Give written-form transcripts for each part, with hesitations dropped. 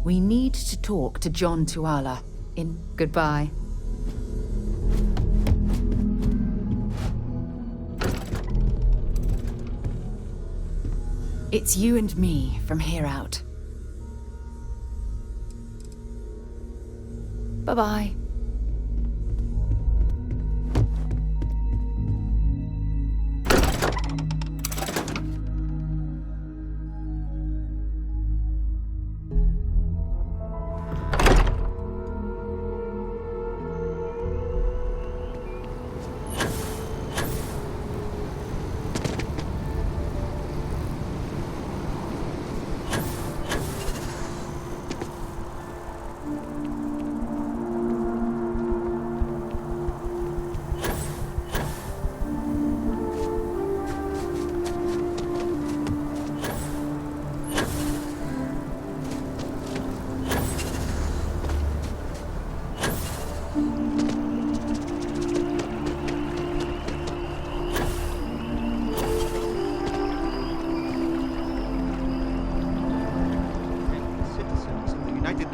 We need to talk to John Tuala. Goodbye. It's you and me from here out. Bye-bye.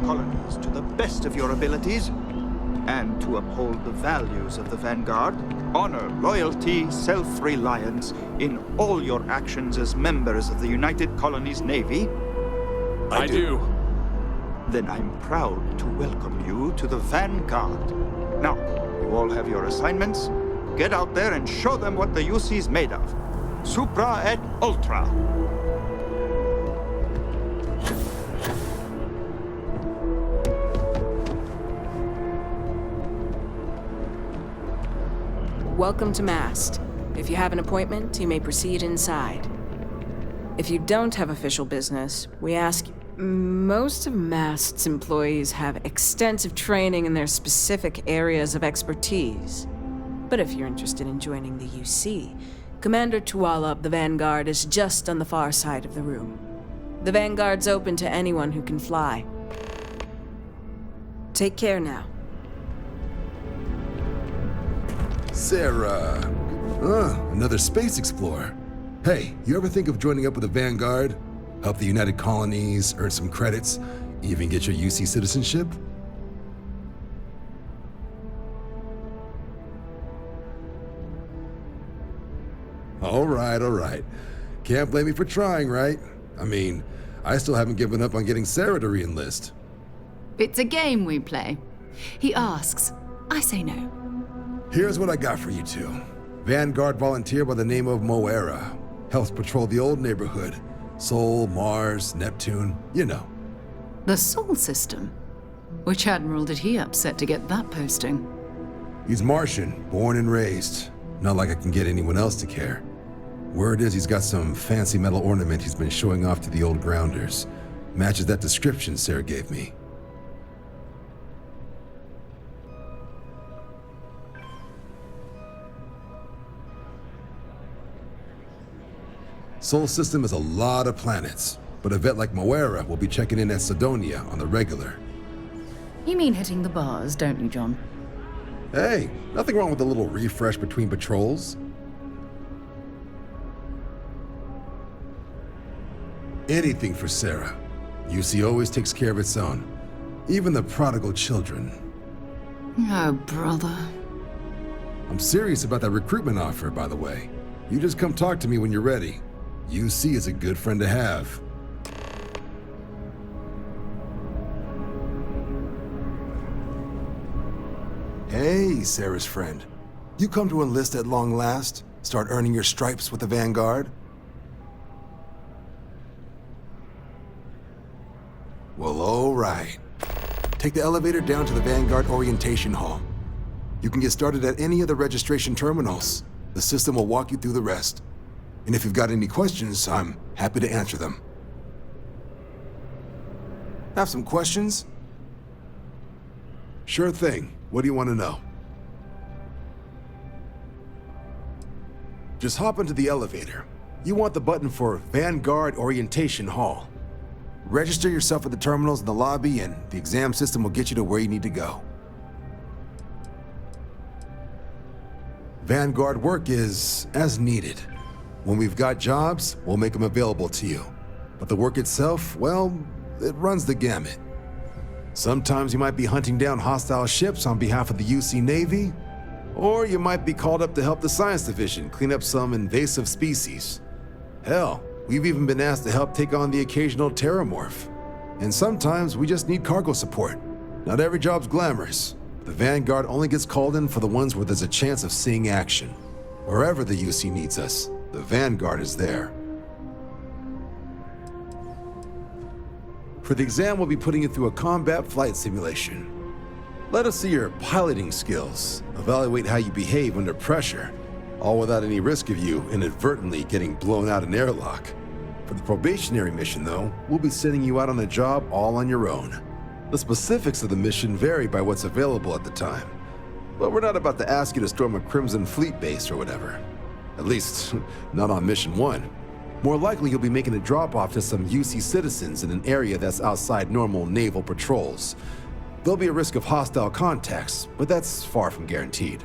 Colonies to the best of your abilities, and to uphold the values of the Vanguard, honor, loyalty, self-reliance in all your actions as members of the United Colonies Navy? I do. Then I'm proud to welcome you to the Vanguard. Now, you all have your assignments. Get out there and show them what the UC's made of. Supra et Ultra. Welcome to Mast. If you have an appointment, you may proceed inside. If you don't have official business, we ask... Most of Mast's employees have extensive training in their specific areas of expertise. But if you're interested in joining the UC, Commander Tuala of the Vanguard is just on the far side of the room. The Vanguard's open to anyone who can fly. Take care now. Sarah. Another space explorer. Hey, you ever think of joining up with the Vanguard? Help the United Colonies, earn some credits, even get your UC citizenship? All right. Can't blame me for trying, right? I mean, I still haven't given up on getting Sarah to re-enlist. It's a game we play. He asks, I say no. Here's what I got for you two. Vanguard volunteer by the name of Moera. Helps patrol the old neighborhood. Sol, Mars, Neptune, you know. The Sol system? Which admiral did he upset to get that posting? He's Martian, born and raised. Not like I can get anyone else to care. Word is he's got some fancy metal ornament he's been showing off to the old grounders. Matches that description Sarah gave me. Sol system is a lot of planets, but a vet like Moera will be checking in at Sidonia on the regular. You mean hitting the bars, don't you, John? Hey, nothing wrong with a little refresh between patrols. Anything for Sarah. UC always takes care of its own. Even the prodigal children. Oh, brother. I'm serious about that recruitment offer, by the way. You just come talk to me when you're ready. UC is a good friend to have. Hey, Sarah's friend. You come to enlist at long last? Start earning your stripes with the Vanguard? Well, all right. Take the elevator down to the Vanguard Orientation Hall. You can get started at any of the registration terminals. The system will walk you through the rest. And if you've got any questions, I'm happy to answer them. Have some questions? Sure thing. What do you want to know? Just hop into the elevator. You want the button for Vanguard Orientation Hall. Register yourself at the terminals in the lobby, and the exam system will get you to where you need to go. Vanguard work is as needed. When we've got jobs, we'll make them available to you. But the work itself, well, it runs the gamut. Sometimes you might be hunting down hostile ships on behalf of the UC Navy, or you might be called up to help the Science Division clean up some invasive species. Hell, we've even been asked to help take on the occasional terramorph. And sometimes we just need cargo support. Not every job's glamorous. The Vanguard only gets called in for the ones where there's a chance of seeing action. Wherever the UC needs us, the Vanguard is there. For the exam, we'll be putting you through a combat flight simulation. Let us see your piloting skills, evaluate how you behave under pressure, all without any risk of you inadvertently getting blown out an airlock. For the probationary mission, though, we'll be sending you out on a job all on your own. The specifics of the mission vary by what's available at the time, but we're not about to ask you to storm a Crimson Fleet base or whatever. At least, not on Mission 1. More likely, you'll be making a drop-off to some UC citizens in an area that's outside normal naval patrols. There'll be a risk of hostile contacts, but that's far from guaranteed.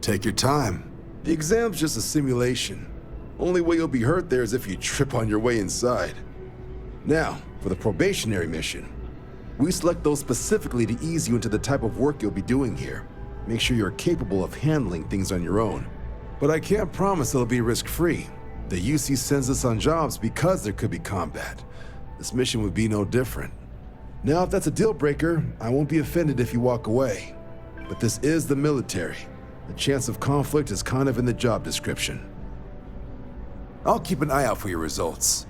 Take your time. The exam's just a simulation. Only way you'll be hurt there is if you trip on your way inside. Now, for the probationary mission. We select those specifically to ease you into the type of work you'll be doing here. Make sure you're capable of handling things on your own. But I can't promise it'll be risk-free. The UC sends us on jobs because there could be combat. This mission would be no different. Now, if that's a deal breaker, I won't be offended if you walk away. But this is the military. The chance of conflict is kind of in the job description. I'll keep an eye out for your results.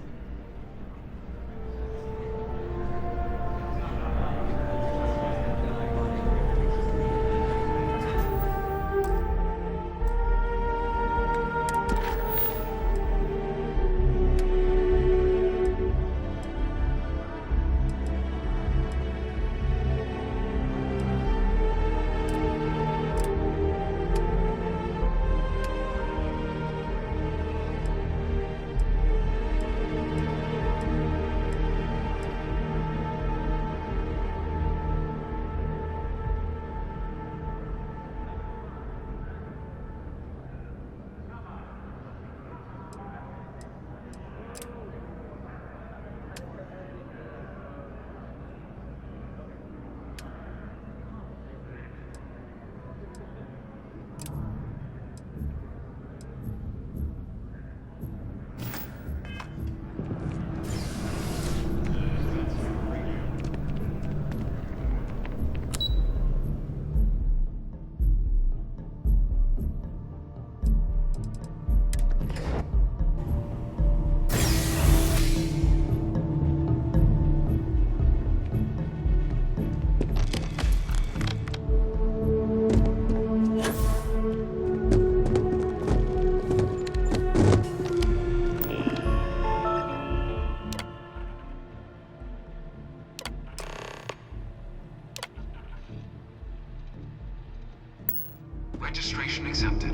Registration accepted.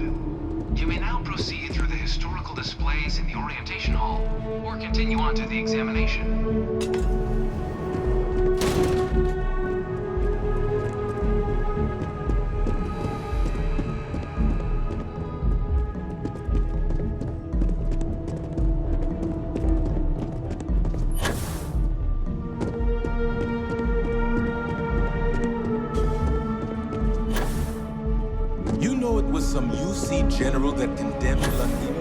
You may now proceed through the historical displays in the orientation hall, or continue on to the examination. You know it was some UC general that condemned London?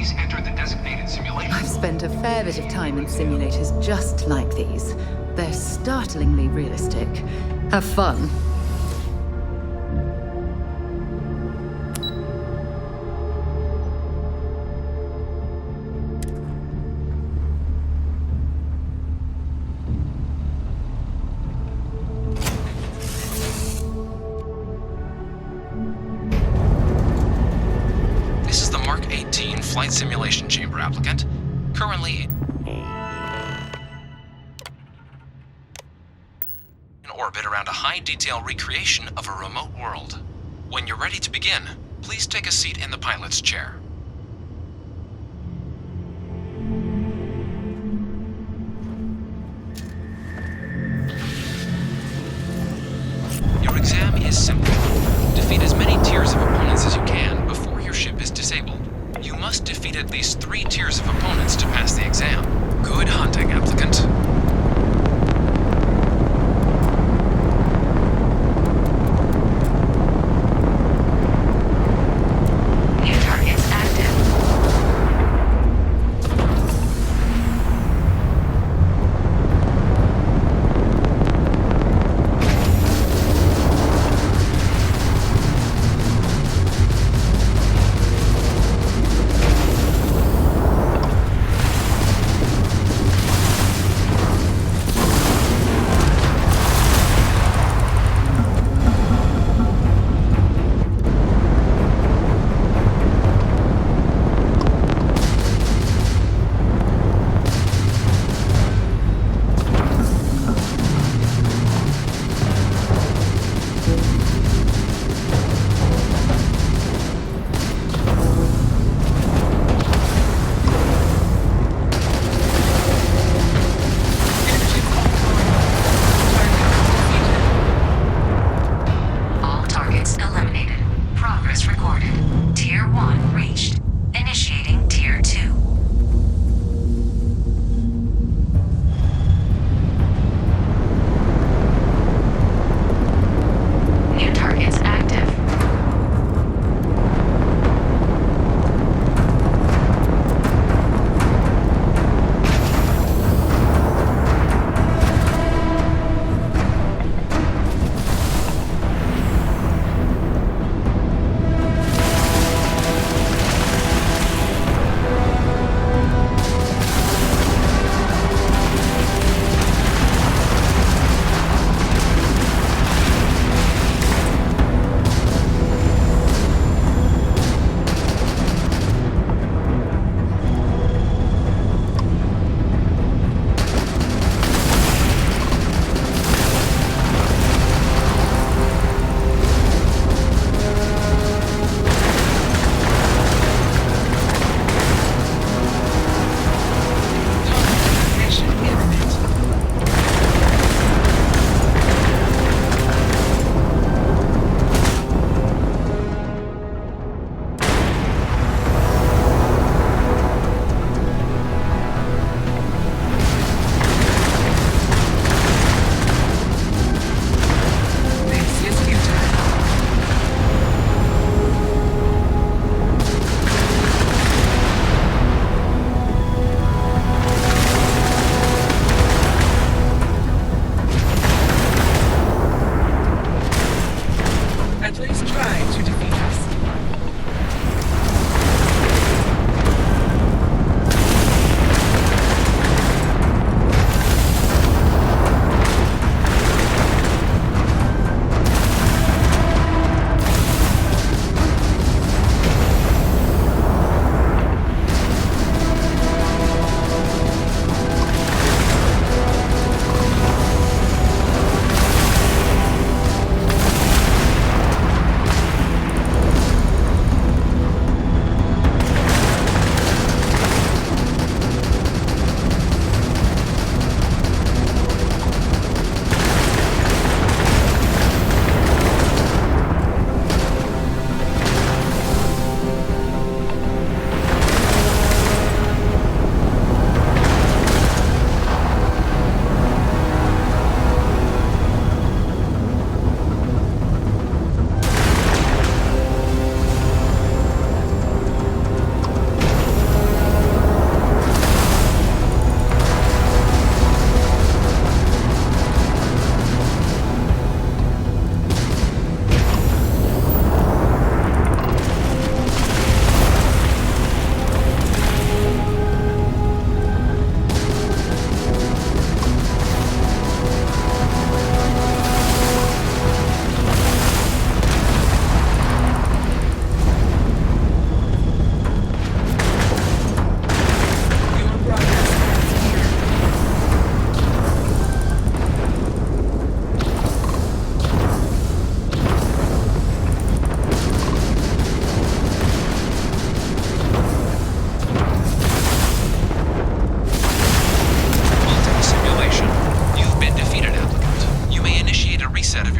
Please enter the designated simulation. I've spent a fair bit of time in simulators just like these. They're startlingly realistic. Have fun. This is the Mark 18 Flight Simulation Chamber applicant. Currently in orbit around a high-detail recreation of a remote world. When you're ready to begin, please take a seat in the pilot's chair. Your exam is simple. Defeat as many tiers of opponents as you can before your ship is disabled. You must defeat at least 3 tiers of opponents to pass the exam. Good hunting, applicant. New targets active.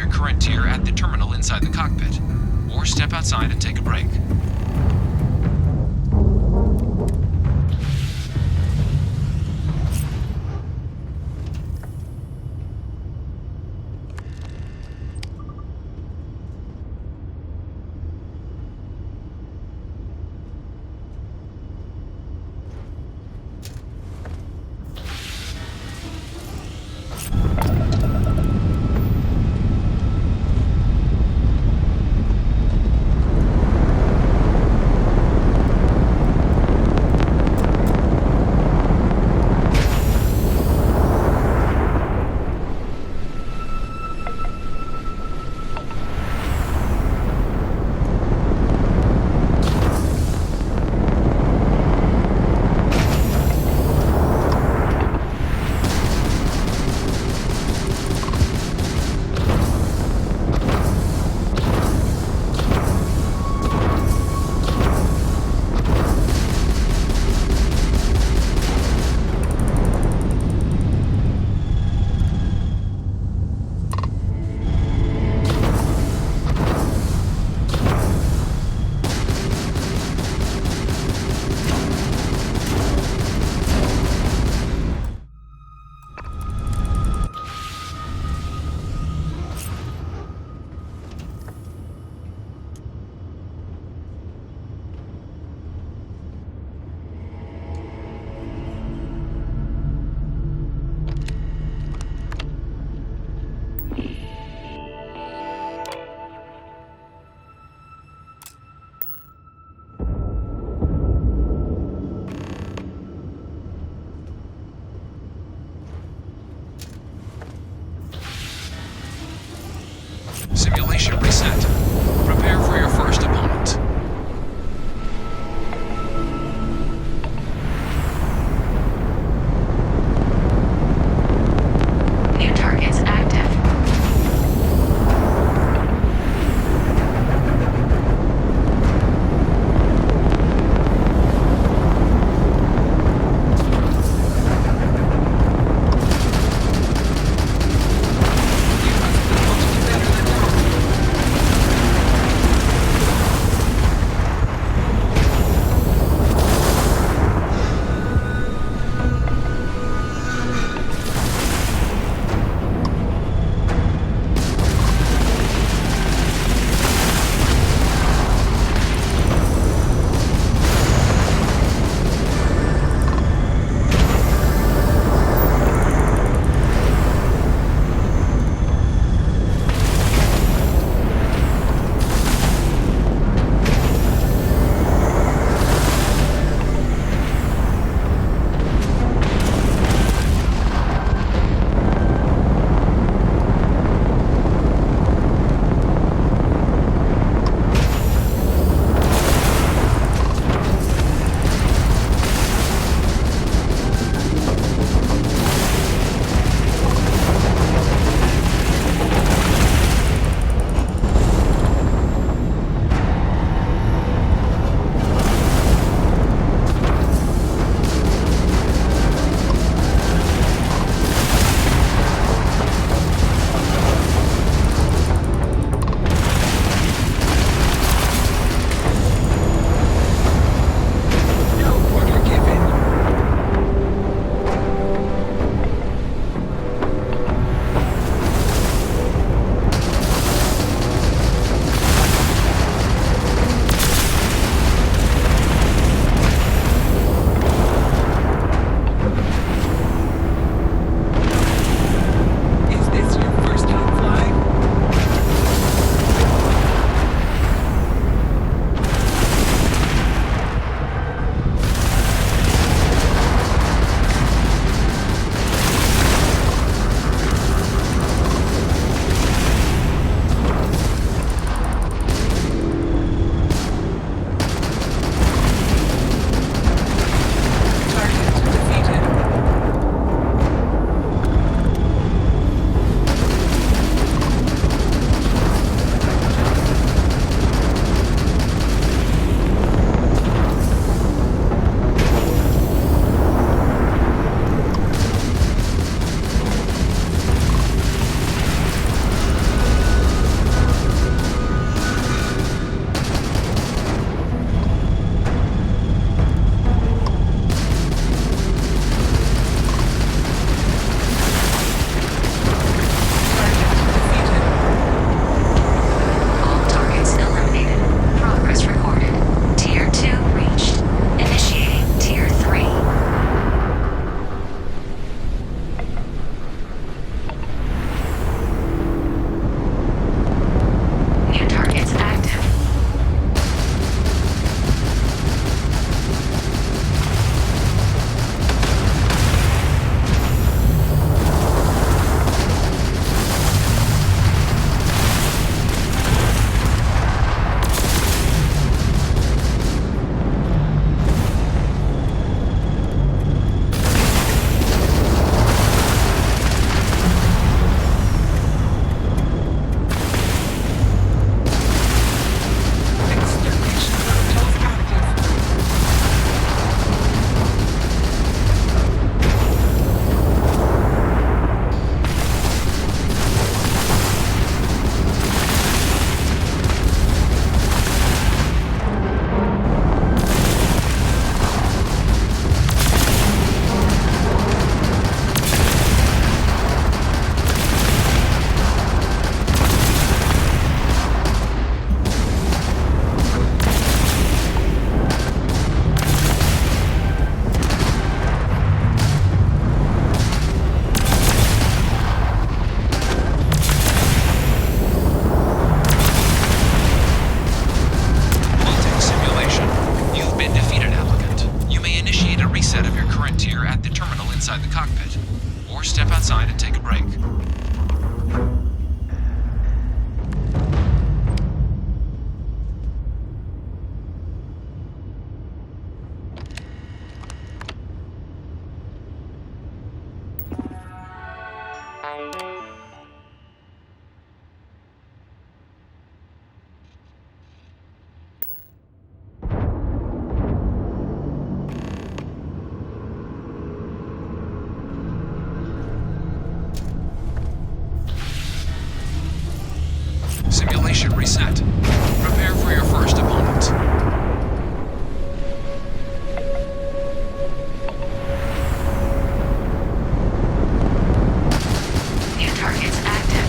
your current tier at the terminal inside the cockpit, or step outside and take a break. Simulation reset. Prepare for your first opponent. New targets active. reset. Prepare for your first opponent. New targets active.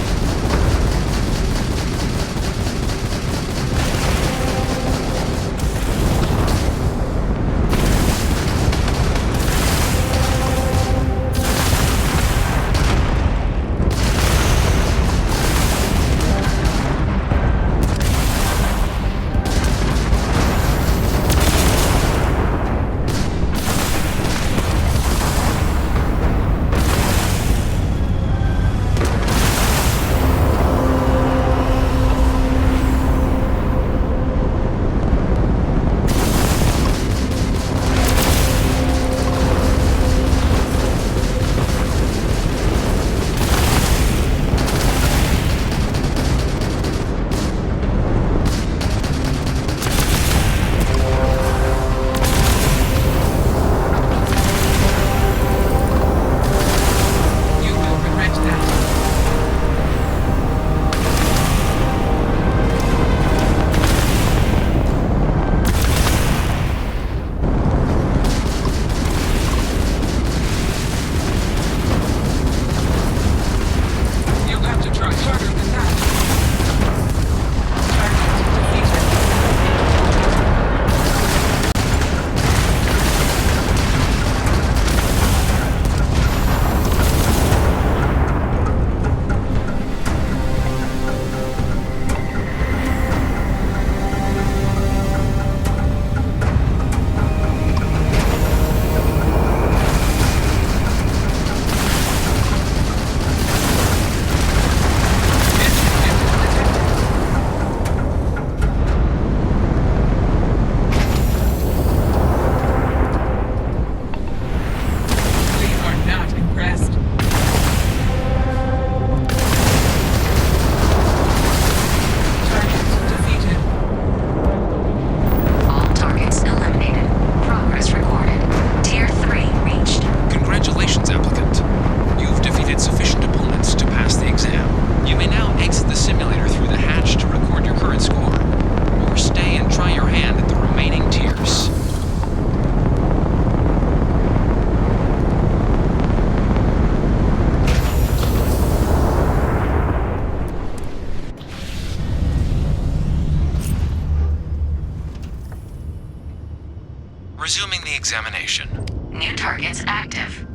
Resuming the examination. New targets active.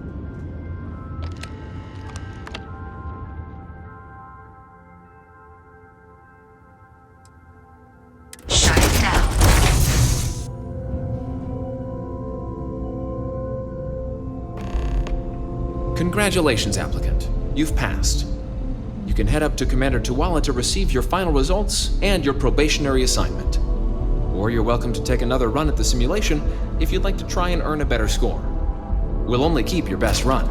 Shut it down. Congratulations, applicant. You've passed. You can head up to Commander Tuwala to receive your final results and your probationary assignment. Or you're welcome to take another run at the simulation if you'd like to try and earn a better score. We'll only keep your best run.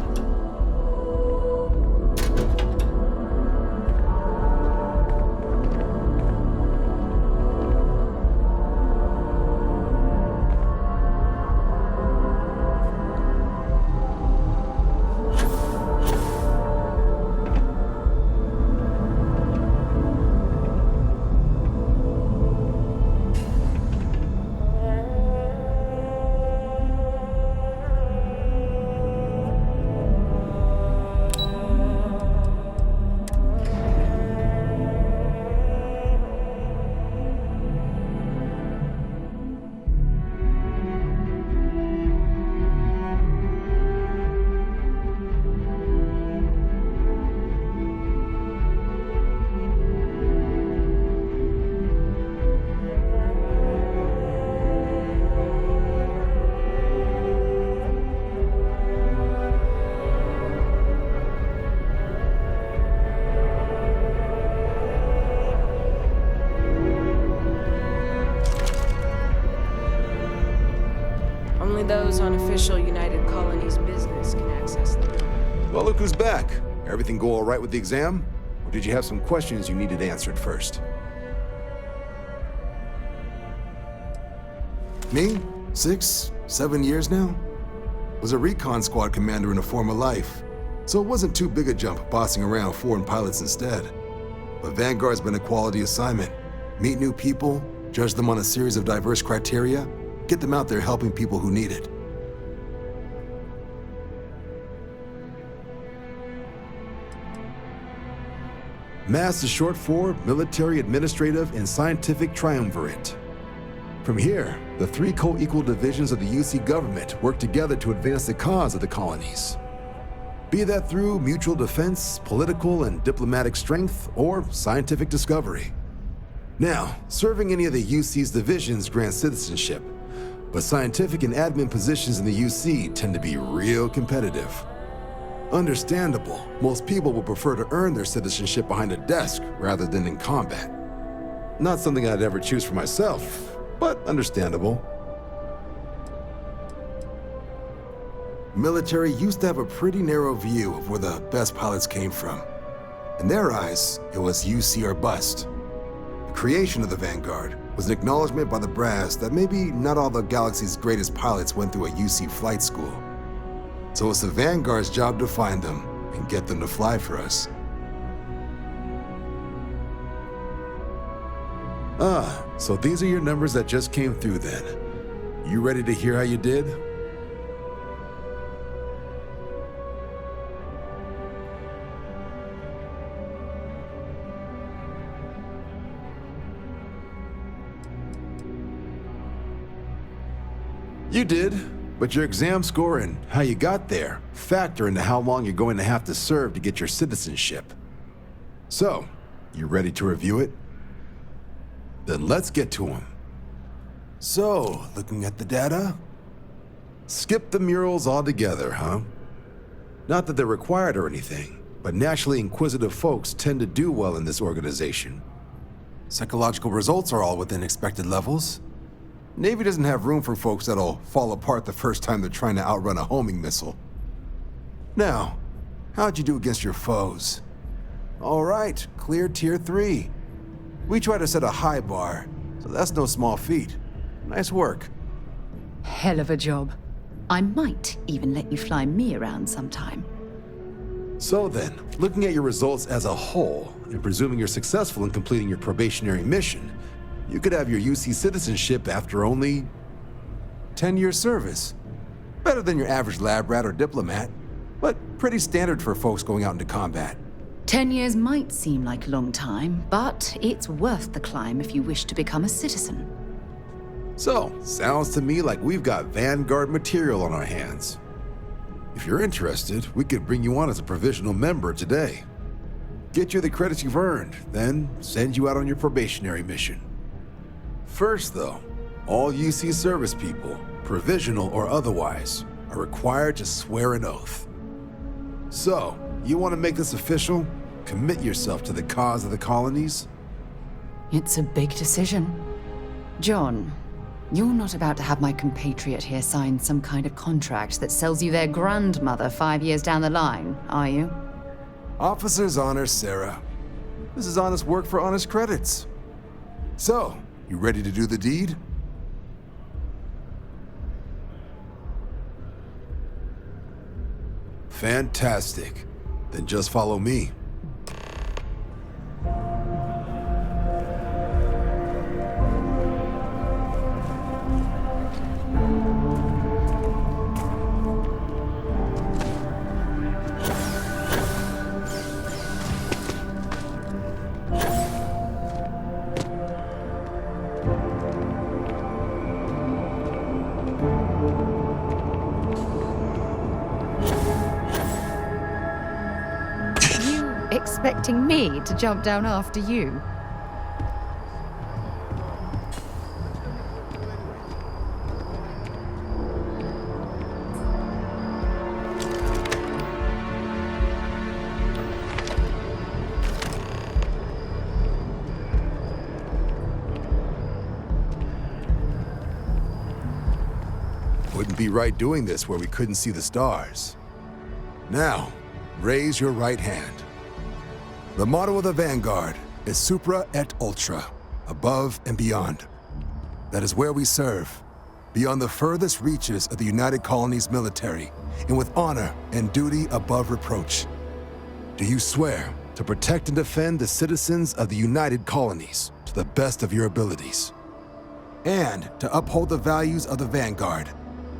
Only those on official United Colonies business can access the room. Well, look who's back. Everything go all right with the exam? Or did you have some questions you needed answered first? Me? 6, 7 years now? Was a recon squad commander in a former life, so it wasn't too big a jump bossing around foreign pilots instead. But Vanguard's been a quality assignment, Meet new people, judge them on a series of diverse criteria, get them out there helping people who need it. MAST is short for Military, Administrative, and Scientific Triumvirate. From here, the three co-equal divisions of the UC government work together to advance the cause of the colonies. Be that through mutual defense, political and diplomatic strength, or scientific discovery. Now, serving any of the UC's divisions grants citizenship, but scientific and admin positions in the UC tend to be real competitive. Understandable, most people would prefer to earn their citizenship behind a desk rather than in combat. Not something I'd ever choose for myself, but understandable. Military used to have a pretty narrow view of where the best pilots came from. In their eyes, it was UC or bust. The creation of the Vanguard was an acknowledgement by the brass that maybe not all the galaxy's greatest pilots went through a UC flight school. So it's the Vanguard's job to find them and get them to fly for us. So these are your numbers that just came through then. You ready to hear how you did? You did, but your exam score and how you got there factor into how long you're going to have to serve to get your citizenship. So, you ready to review it? Then let's get to them. So, looking at the data? Skip the murals altogether, huh? Not that they're required or anything, but naturally inquisitive folks tend to do well in this organization. Psychological results are all within expected levels. Navy doesn't have room for folks that'll fall apart the first time they're trying to outrun a homing missile. Now, how'd you do against your foes? All right, clear Tier 3. We try to set a high bar, so that's no small feat. Nice work. Hell of a job. I might even let you fly me around sometime. So then, looking at your results as a whole, and presuming you're successful in completing your probationary mission, you could have your UC citizenship after only 10 years service. Better than your average lab rat or diplomat, but pretty standard for folks going out into combat. 10 years might seem like a long time, but it's worth the climb if you wish to become a citizen. So, sounds to me like we've got Vanguard material on our hands. If you're interested, we could bring you on as a provisional member today. Get you the credits you've earned, then send you out on your probationary mission. First, though, all UC service people, provisional or otherwise, are required to swear an oath. So, you want to make this official? Commit yourself to the cause of the colonies? It's a big decision. John, you're not about to have my compatriot here sign some kind of contract that sells you their grandmother 5 years down the line, are you? Officer's honor, Sarah. This is honest work for honest credits. So, you ready to do the deed? Fantastic. Then just follow me. Expecting me to jump down after you? Wouldn't be right doing this where we couldn't see the stars. Now, raise your right hand. The motto of the Vanguard is Supra et Ultra, above and beyond. That is where we serve, beyond the furthest reaches of the United Colonies military, and with honor and duty above reproach. Do you swear to protect and defend the citizens of the United Colonies, to to the best of your abilities. And to uphold the values of the Vanguard.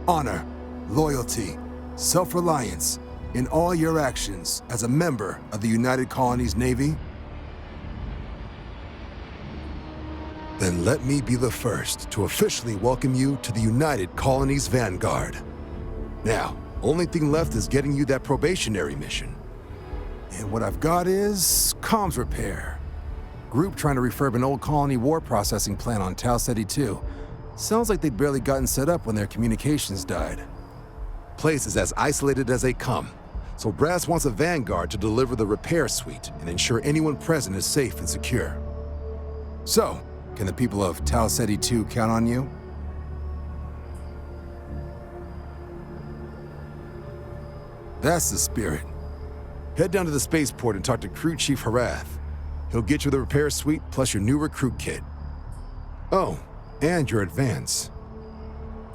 Honor, loyalty, self-reliance in all your actions as a member of the United Colonies Navy. Then let me be the first to officially welcome you to the United Colonies Vanguard. Now, only thing left is getting you that probationary mission. And what I've got is comms repair. Group trying to refurb an old colony war processing plant on Tau Ceti 2. Sounds like they'd barely gotten set up when their communications died. Place is as isolated as they come, so Brass wants a Vanguard to deliver the repair suite and ensure anyone present is safe and secure. So, can the people of Tau Ceti 2 count on you? That's the spirit. Head down to the spaceport and talk to Crew Chief Harath. He'll get you the repair suite plus your new recruit kit. Oh, and your advance.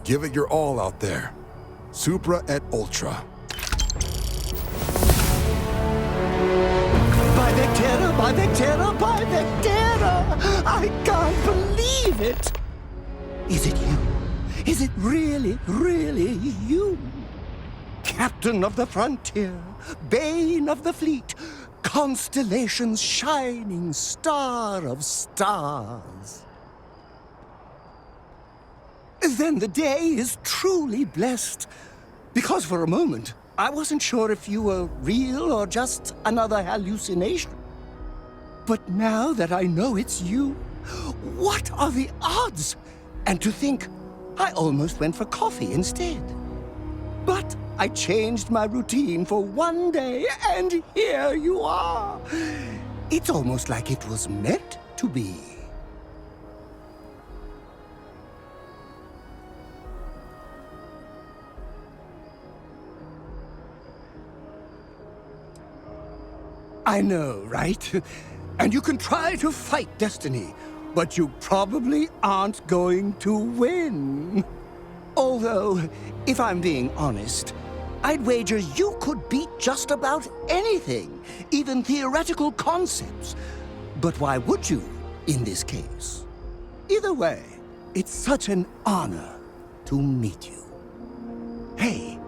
Give it your all out there. Supra et Ultra. By the terror, by the terror, by the terror! I can't believe it! Is it you? Is it really, really you? Captain of the frontier, bane of the fleet, constellation's shining star of stars. Then the day is truly blessed, because for a moment, I wasn't sure if you were real or just another hallucination. But now that I know it's you, what are the odds? And to think, I almost went for coffee instead. But I changed my routine for one day, and here you are. It's almost like it was meant to be. I know, right? And you can try to fight destiny, but you probably aren't going to win. Although, if I'm being honest, I'd wager you could beat just about anything, even theoretical concepts. But why would you, in this case? Either way, it's such an honor to meet you. Hey,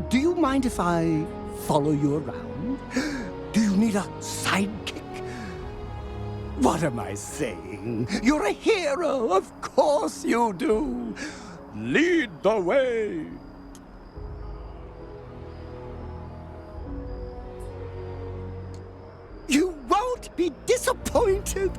do you mind if I follow you around? Do you need a sidekick? What am I saying? You're a hero, of course you do. Lead the way. You won't be disappointed.